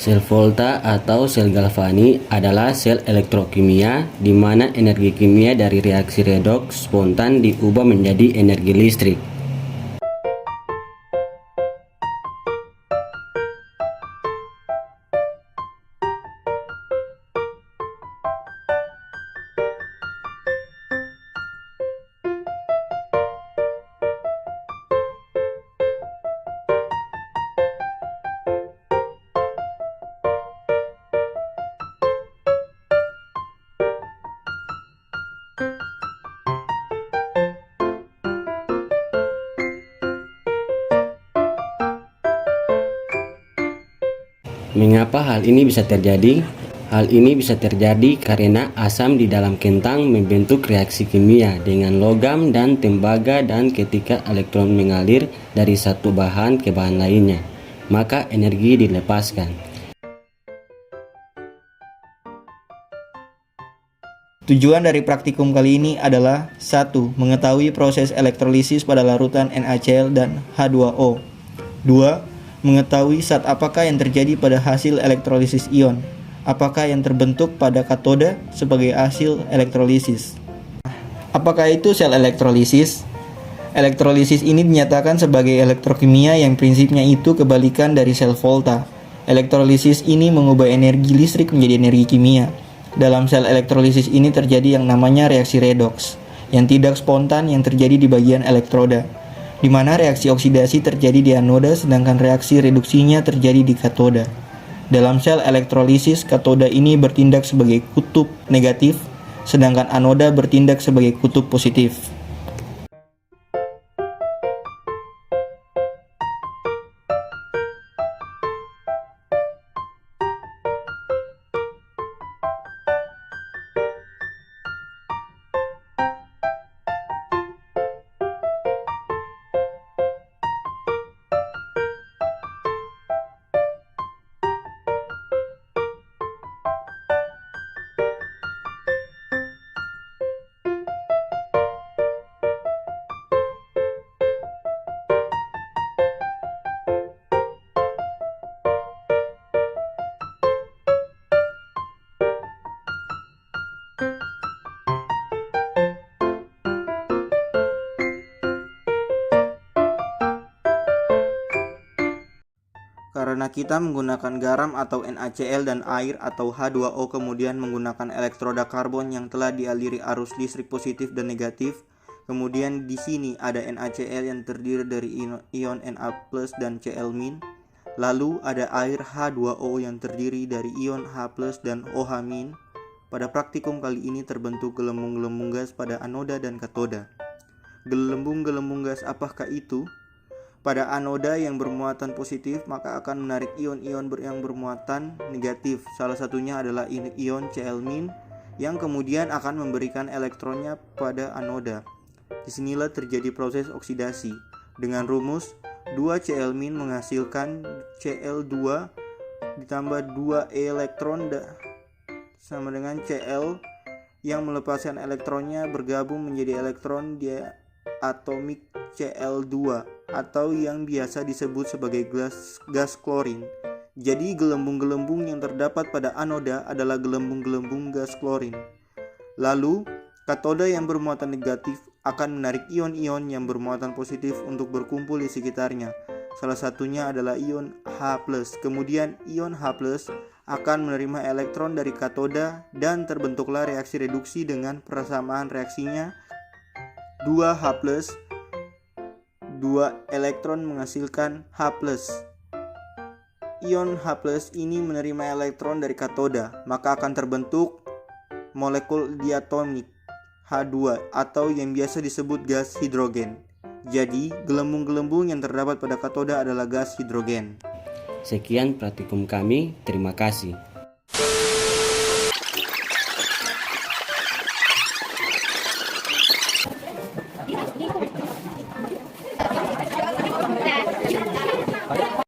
Sel volta atau sel galvani adalah sel elektrokimia di mana energi kimia dari reaksi redoks spontan diubah menjadi energi listrik. Mengapa hal ini bisa terjadi? Hal ini bisa terjadi karena asam di dalam kentang membentuk reaksi kimia dengan logam dan tembaga, dan ketika elektron mengalir dari satu bahan ke bahan lainnya, maka energi dilepaskan. Tujuan dari praktikum kali ini adalah 1. Mengetahui proses elektrolisis pada larutan NaCl dan H2O. 2. Mengetahui zat apakah yang terjadi pada hasil elektrolisis ion. Apakah yang terbentuk pada katoda sebagai hasil elektrolisis. Apakah itu sel elektrolisis? Elektrolisis ini dinyatakan sebagai elektrokimia yang prinsipnya itu kebalikan dari sel volta. Elektrolisis ini mengubah energi listrik menjadi energi kimia. Dalam sel elektrolisis ini terjadi yang namanya reaksi redoks, yang tidak spontan yang terjadi di bagian elektroda, di mana reaksi oksidasi terjadi di anoda sedangkan reaksi reduksinya terjadi di katoda. Dalam sel elektrolisis, katoda ini bertindak sebagai kutub negatif, sedangkan anoda bertindak sebagai kutub positif. Karena kita menggunakan garam atau NaCl dan air atau H2O, kemudian menggunakan elektroda karbon yang telah dialiri arus listrik positif dan negatif. Kemudian di sini ada NaCl yang terdiri dari ion Na+ dan Cl-. Lalu ada air H2O yang terdiri dari ion H+ dan OH-. Pada praktikum kali ini terbentuk gelembung-gelembung gas pada anoda dan katoda. Gelembung-gelembung gas apakah itu? Pada anoda yang bermuatan positif maka akan menarik ion-ion yang bermuatan negatif. Salah satunya adalah ion Cl- yang kemudian akan memberikan elektronnya pada anoda. Disinilah terjadi proses oksidasi. Dengan rumus 2 Cl- menghasilkan Cl2 ditambah 2 elektron sama dengan Cl yang melepaskan elektronnya bergabung menjadi elektron diatomik Cl2 atau yang biasa disebut sebagai gas klorin. Jadi gelembung-gelembung yang terdapat pada anoda adalah gelembung-gelembung gas klorin. Lalu katoda yang bermuatan negatif akan menarik ion-ion yang bermuatan positif untuk berkumpul di sekitarnya. Salah satunya adalah ion H+. Kemudian ion H+ akan menerima elektron dari katoda dan terbentuklah reaksi reduksi dengan persamaan reaksinya 2H+, 2 elektron menghasilkan H+. Ion H+ ini menerima elektron dari katoda, maka akan terbentuk molekul diatomik H2 atau yang biasa disebut gas hidrogen. Jadi, gelembung-gelembung yang terdapat pada katoda adalah gas hidrogen. Sekian praktikum kami, terima kasih.